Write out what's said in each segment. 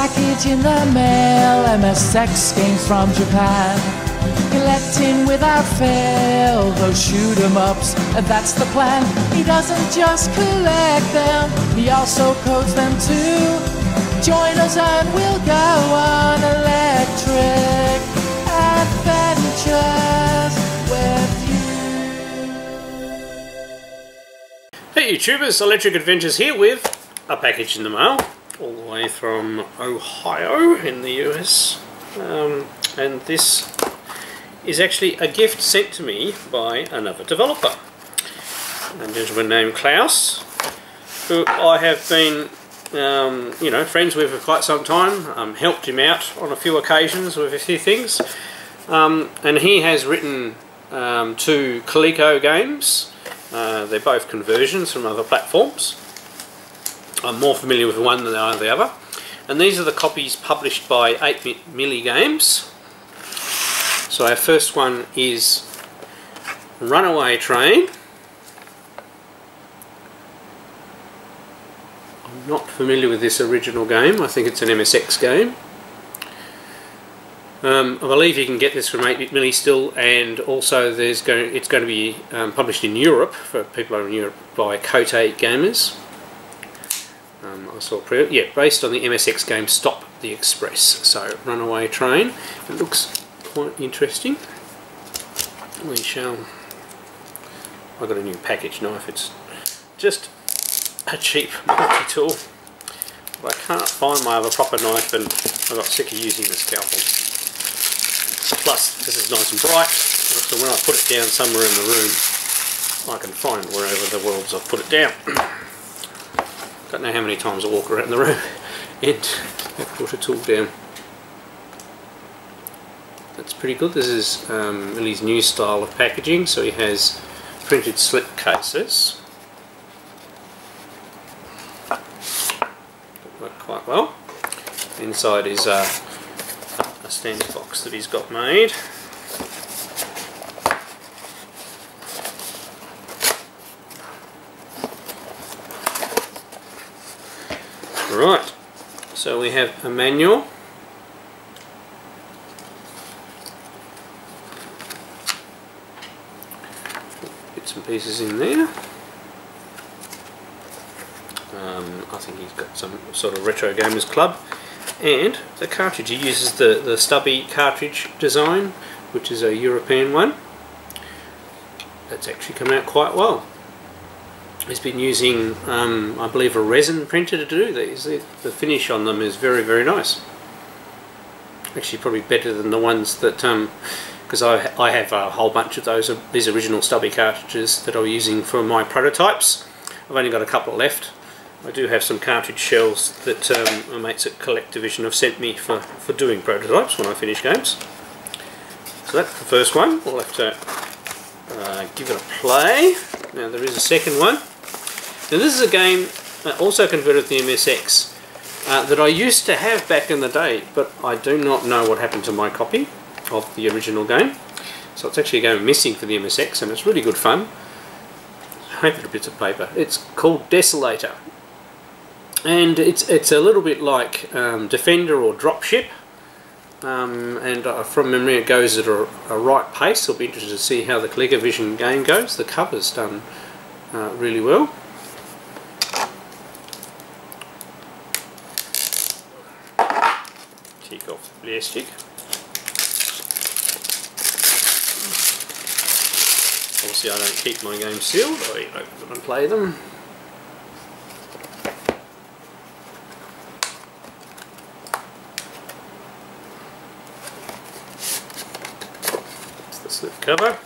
package in the mail, MSX games from Japan. Collecting without fail those shoot 'em ups, and that's the plan. He doesn't just collect them, he also codes them too. Join us and we'll go on electric adventures with you. Hey YouTubers, Electric Adventures here with a package in the mail, all the way from Ohio in the US. And this is actually a gift sent to me by another developer, a gentleman named Claus, who I have been friends with for quite some time. Helped him out on a few occasions with a few things, and he has written 2 Coleco games. They're both conversions from other platforms. I'm more familiar with one than the other, and these are the copies published by 8-bit Milli Games. So our first one is Runaway Train. I'm not familiar with this original game. I think it's an MSX game. I believe you can get this from 8-bit Milli still, and also it's going to be published in Europe for people over in Europe by Kote Gamers. I saw based on the MSX game Stop the Express. So Runaway Train. It looks quite interesting. We shall. I've got a new package knife. It's just a cheap multi-tool. But I can't find my other proper knife, and I got sick of using the scalpel. Plus, this is nice and bright, so when I put it down somewhere in the room, I can find wherever the worlds I've put it down. Don't know how many times I walk around the room and put a tool down. That's pretty good. This is Milli's new style of packaging, so he has printed slip cases. Work quite well. Inside is a standard box that he's got made. Right, so we have a manual. Bits and pieces in there. I think he's got some sort of retro gamers club. And the cartridge, he uses the stubby cartridge design, which is a European one. That's actually come out quite well. He's been using, I believe, a resin printer to do these. The finish on them is very, very nice. Actually, probably better than the ones that, because I have a whole bunch of these original stubby cartridges that I was using for my prototypes. I've only got a couple left. I do have some cartridge shells that my mates at ColecoVision have sent me for doing prototypes when I finish games. So that's the first one. We'll have to give it a play. Now there is a second one. Now this is a game also converted to the MSX that I used to have back in the day, but I do not know what happened to my copy of the original game. So it's actually a game missing for the MSX, and it's really good fun. Favorite bits of paper. It's called Desolator. And it's a little bit like Defender or Dropship, and from memory it goes at a right pace. I'll be interested to see how the ColecoVision game goes. The cover's done really well. Take off the plastic. Obviously I don't keep my games sealed, I open them and play them. Slip cover.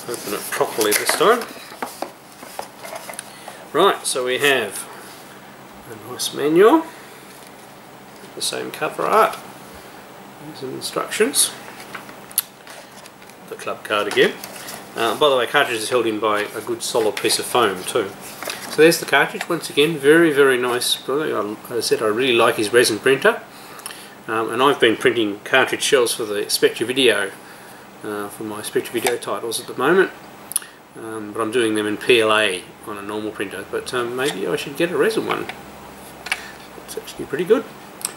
Open it properly this time. Right, so we have a nice manual, the same cover art, some instructions, the club card again. By the way, cartridge is held in by a good solid piece of foam too. So there's the cartridge once again, very, very nice. As I said, I really like his resin printer. And I've been printing cartridge shells for the Spectravideo, for my Spectravideo titles at the moment, but I'm doing them in PLA on a normal printer, but maybe I should get a resin one. But, actually pretty good.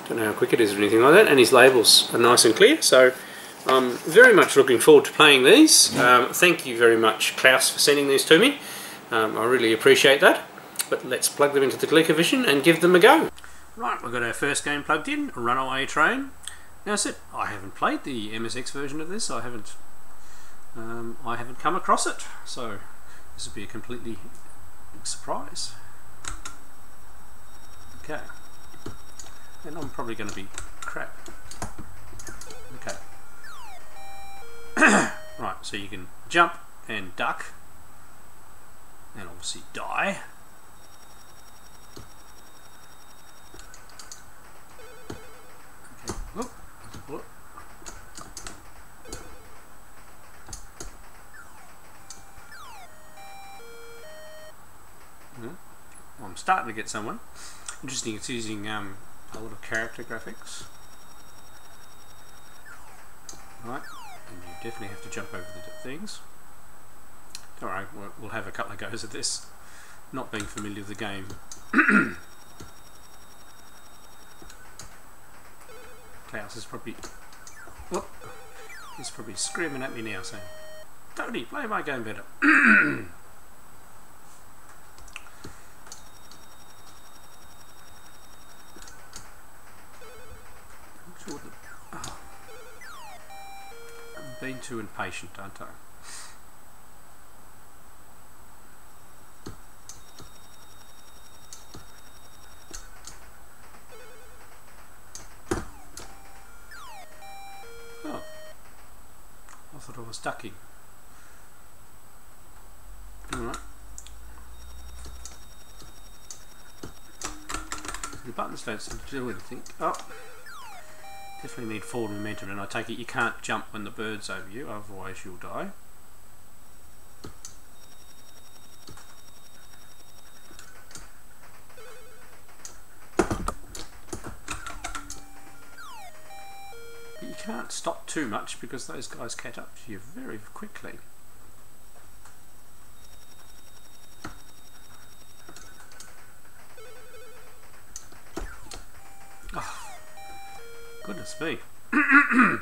Don't know how quick it is or anything like that, and his labels are nice and clear, so I'm very much looking forward to playing these. Thank you very much, Claus, for sending these to me. I really appreciate that. But let's plug them into the ColecoVision and give them a go. Right, we've got our first game plugged in, Runaway Train. Now I haven't played the MSX version of this. I haven't come across it, so this will be a completely surprise. Okay, and I'm probably going to be crap. Okay. Right, so you can jump and duck, and obviously die. Okay. Whoop. I'm starting to get someone. Interesting, it's using a lot of character graphics. Right, and you definitely have to jump over the things. Alright, we'll have a couple of goes at this, not being familiar with the game. Claus is probably... Whoop, he's probably screaming at me now saying, "Tony, play my game better." I'm being too impatient, aren't I? Oh, I thought I was ducking. Alright. The buttons don't seem to do anything. Oh, definitely need forward momentum, and I take it you can't jump when the bird's over you, otherwise you'll die. But you can't stop too much because those guys catch up to you very quickly. Goodness me. And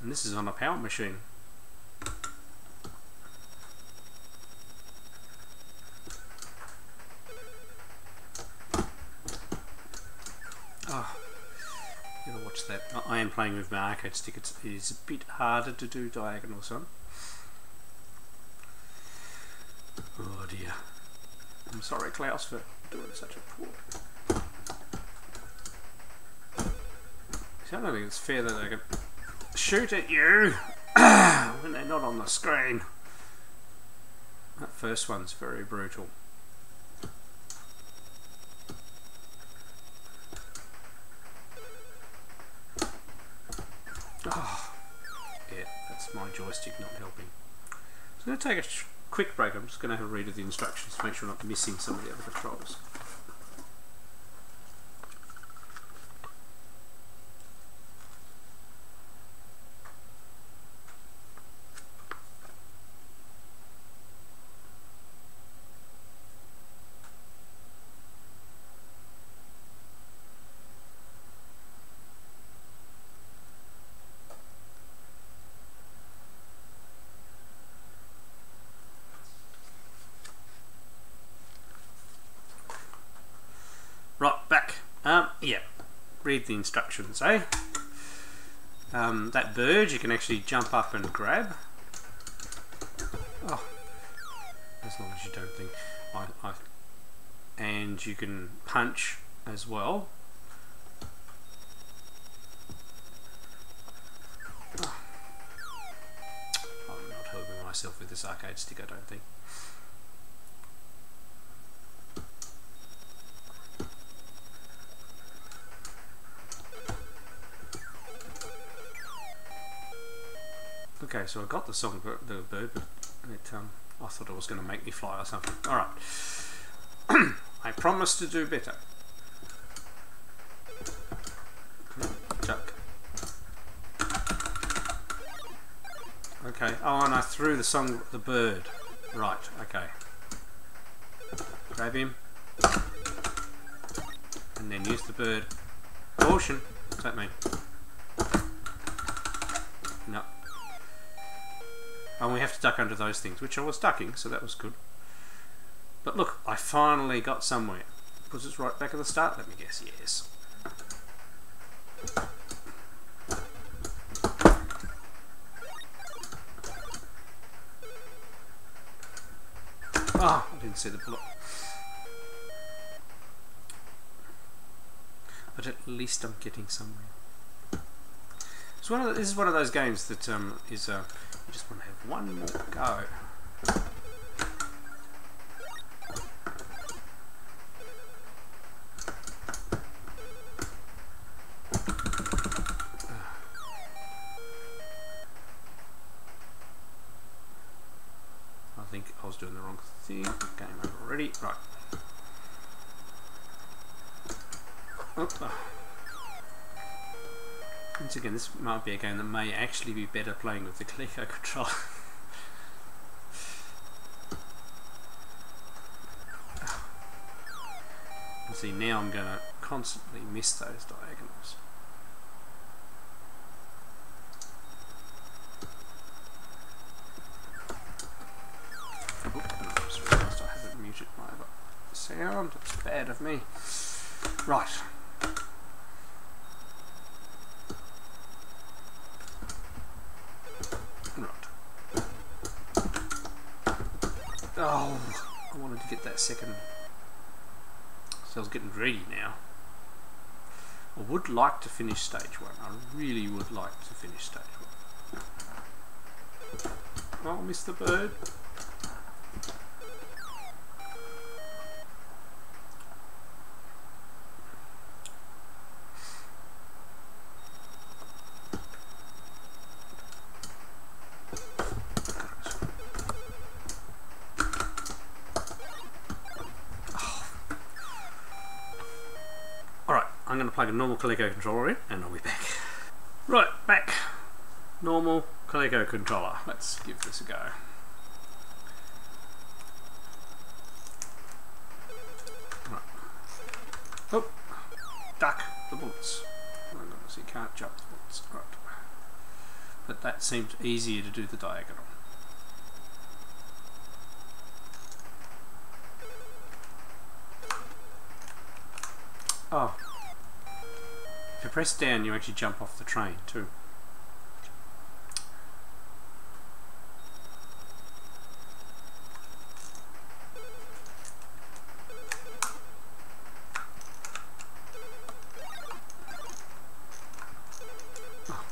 this is on a power machine. Oh, gotta watch that. I am playing with my arcade stick. It is a bit harder to do diagonals on. Oh dear. I'm sorry, Claus, for doing such a poor... I don't think it's fair that they can shoot at you when they're not on the screen. That first one's very brutal. Oh, yeah, that's my joystick not helping. So I'm going to take a quick break. I'm just going to have a read of the instructions to make sure I'm not missing some of the other controls. Right, back. Yeah, read the instructions, eh? That bird you can actually jump up and grab. Oh, as long as you don't think. And you can punch as well. Oh. I'm not helping myself with this arcade stick, I don't think. Okay, so I got the song, the bird, but I thought it was going to make me fly or something. Alright. I promise to do better. Chuck. Okay, oh, and I threw the bird. Right, okay. Grab him. and then use the bird. Caution. What's that mean? No. And we have to duck under those things, which I was ducking, so that was good. But look, I finally got somewhere. Was it right back at the start? Let me guess, yes. Oh, I didn't see the bullet. But at least I'm getting somewhere. So this is one of those games that you just want to have one more go. I think I was doing the wrong thing. Game over already. Right. Oh. Once again, this might be a game that may actually be better playing with the Coleco controller. And see, now I'm going to constantly miss those diagonals. Oh, I just realised I haven't muted my sound. That's bad of me. Right. Oh, I wanted to get that second. So I was getting greedy now. I would like to finish stage 1. I really would like to finish stage 1. Oh, missed the bird. I'm going to plug a normal Coleco controller in and I'll be back. Right, back. Normal Coleco controller. Let's give this a go. Right. Oh, duck the bullets. Oh, so you can't jump the bullets. Right. But that seemed easier to do the diagonal. Oh. If you press down, you actually jump off the train too. Oh.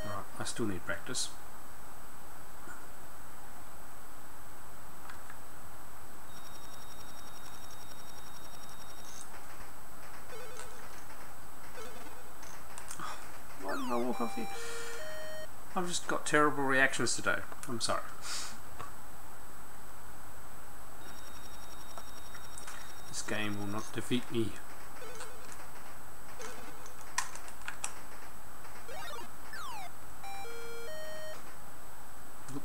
Alright, I still need practice. Off here. I've just got terrible reactions today. I'm sorry. This game will not defeat me. Oop.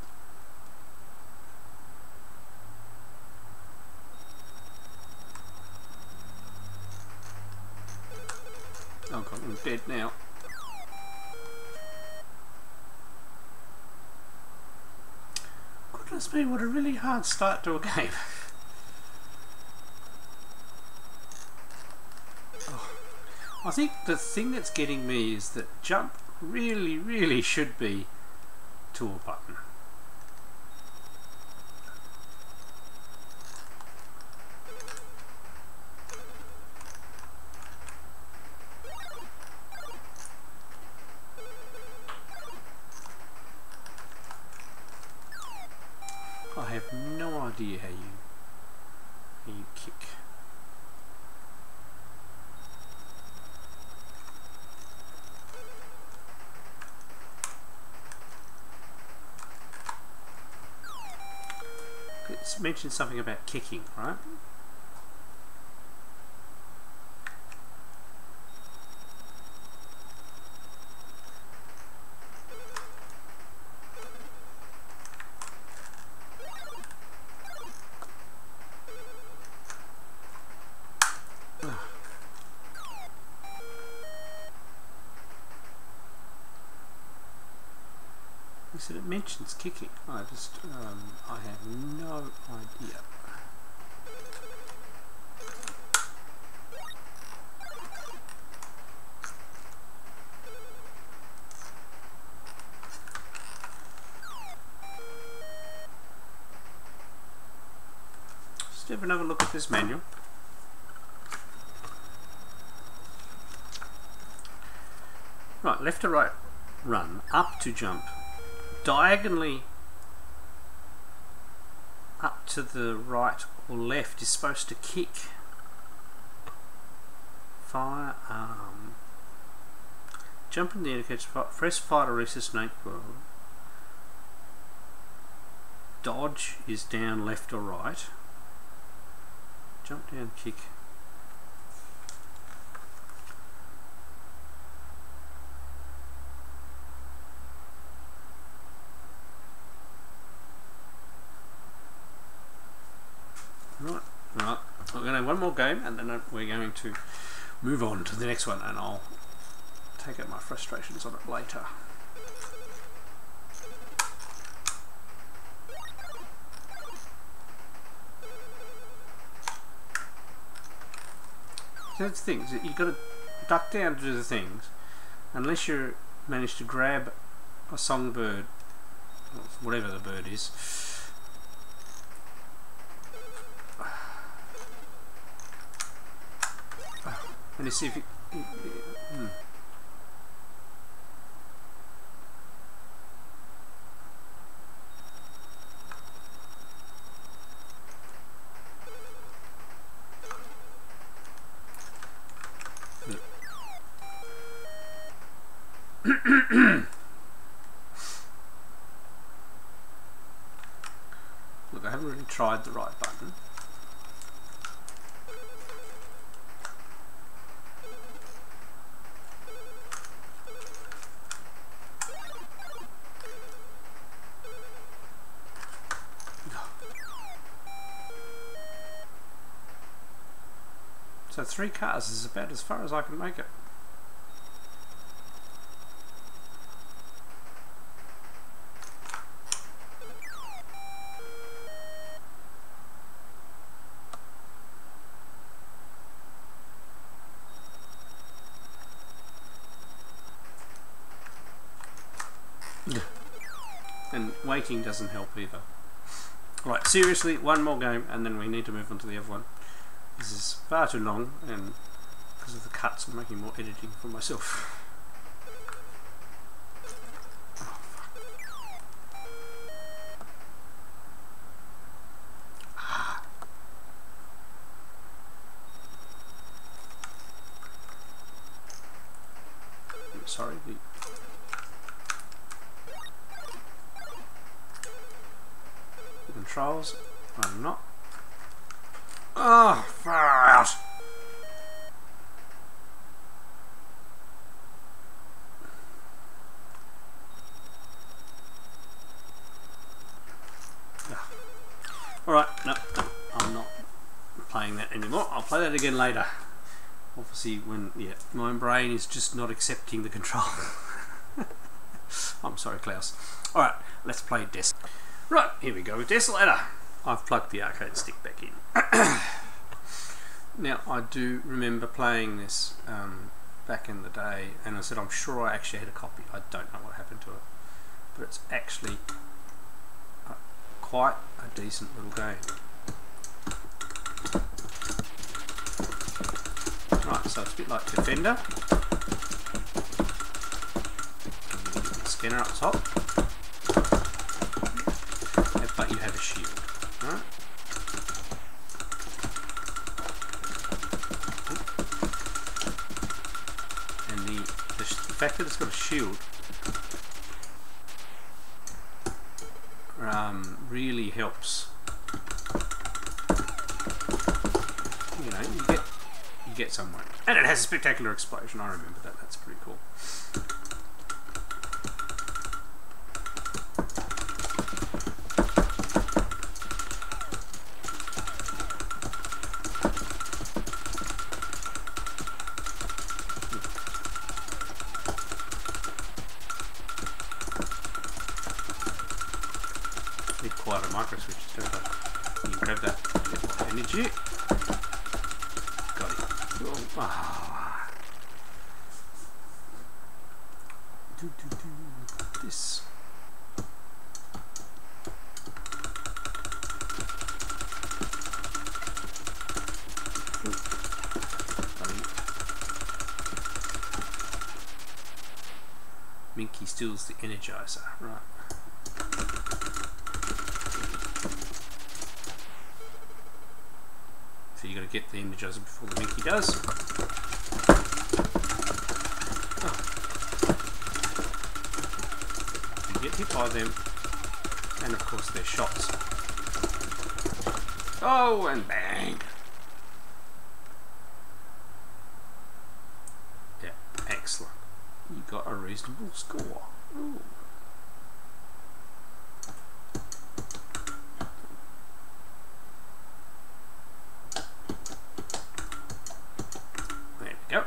Oh god, I'm dead now. Goodness me, what a really hard start to a game. Oh. I think the thing that's getting me is that jump really should be to a button. I have no idea how you kick. It's mentioned something about kicking, right? He said it mentions kicking. I have no idea. Let's have another look at this manual. Right, left to right run, up to jump, diagonally up to the right or left is supposed to kick, fire arm, jump in the indicator, press fire to reach the snake world, dodge is down left or right, jump down kick. Right, we're going to have one more game and then we're going to move on to the next one, and I'll take out my frustrations on it later. So that's the thing, you've got to duck down to do the things, unless you manage to grab a songbird, whatever the bird is. And you see if you... Look, I haven't really tried the right button. So 3 cars is about as far as I can make it. And waiting doesn't help either. Right, seriously, one more game and then we need to move on to the other one. This is far too long, and because of the cuts I'm making more editing for myself. Oh, fuck. I'm sorry, the controls are not. Oh, far out! Alright, no, I'm not playing that anymore. I'll play that again later. Obviously, when, yeah, my brain is just not accepting the control. I'm sorry, Claus. Alright, let's play Desolator. Right, here we go with Desolator. I've plugged the arcade stick back in. Now, I do remember playing this back in the day, and I said I'm sure I actually had a copy. I don't know what happened to it, but it's actually quite a decent little game. Right, so it's a bit like Defender. Scanner up top, but you have a shield. Right? And the fact that it's got a shield really helps. You know, you get somewhere. And it has a spectacular explosion. I remember that. That's pretty cool. quieter micro switches, don't they? You can grab that, get more energy. Got it. Oh. This. Minky steals the energizer, right. So you got to get the energizer before the Minky does. Oh. You get hit by them, and of course their shots. Oh, and bang! Yeah, excellent. You got a reasonable score. Ooh. There we go.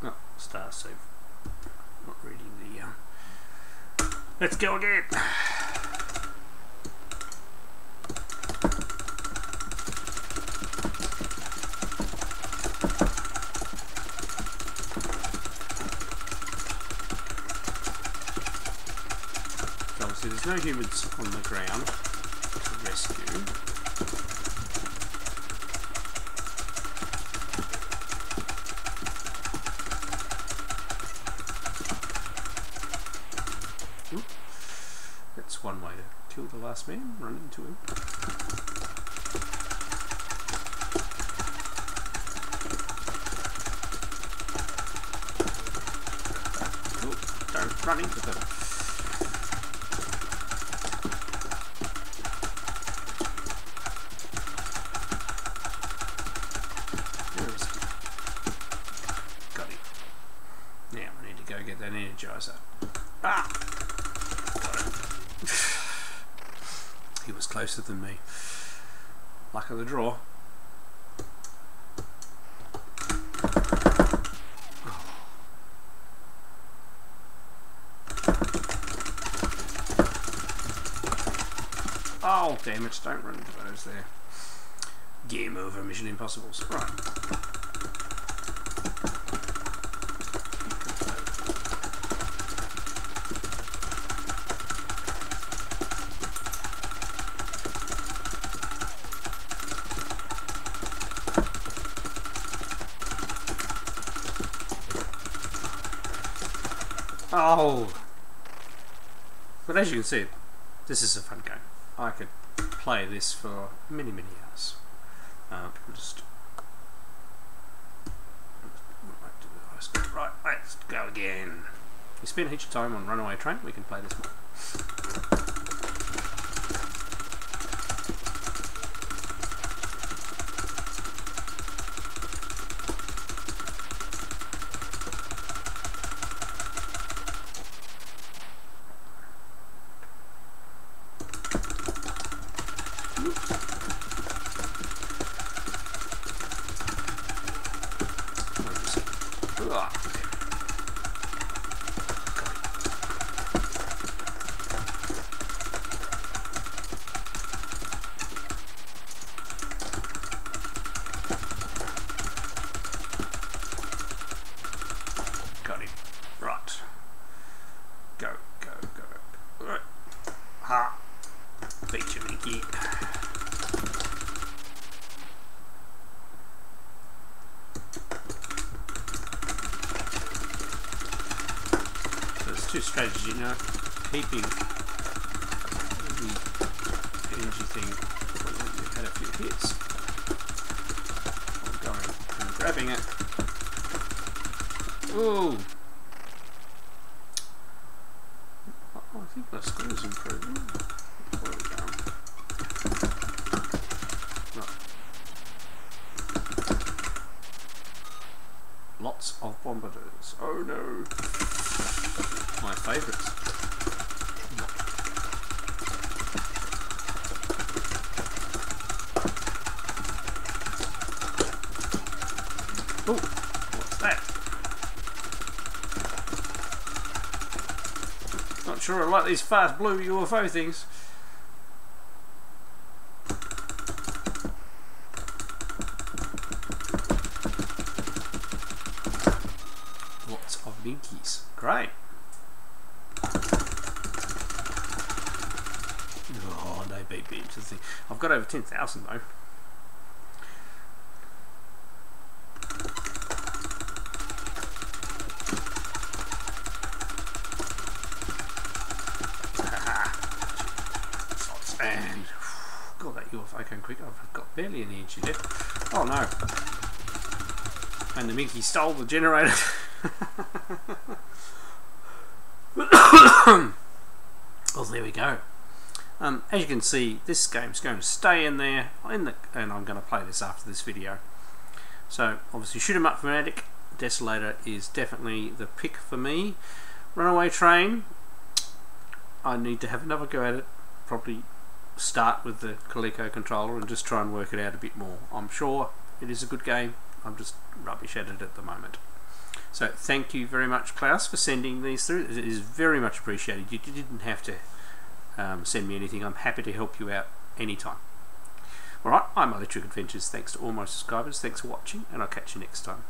Oh, star save. Not reading the. Let's go again. There's no humans on the ground to rescue. Ooh. That's one way to kill the last man, run into him. Ooh, don't run into them. That energizer. Ah! Got it. He was closer than me. Luck of the draw. Oh, damn it. Don't run into those there. Game over. Mission Impossible. Right. Oh! But as you can see, this is a fun game. I could play this for many, many hours. Right, let's go again. You spend heaps of time on Runaway Train, we can play this one. Two strategies, you know, keeping the energy thing when you've had a few hits, or going and grabbing it. Ooh! Oh, I think my score's improving. Where are we going? No. Lots of bombarders. Oh no! My favourites. Oh, what's that? Not sure I like these fast blue UFO things. Lots of binkies. Great. Oh, no beep beep. I've got over 10,000 though. And God, that UFO came quick. I've got barely any energy left. Oh no! And the Minky stole the generator. Well, there we go. As you can see, this game's going to stay in there, and I'm going to play this after this video. So, obviously, shoot 'em up fanatic. Desolator is definitely the pick for me. Runaway Train, I need to have another go at it. Probably start with the Coleco controller and just try and work it out a bit more. I'm sure it is a good game. I'm just rubbish at it at the moment. So thank you very much, Claus, for sending these through. It is very much appreciated. You didn't have to send me anything. I'm happy to help you out anytime. Alright, I'm Electric Adventures. Thanks to all my subscribers. Thanks for watching, and I'll catch you next time.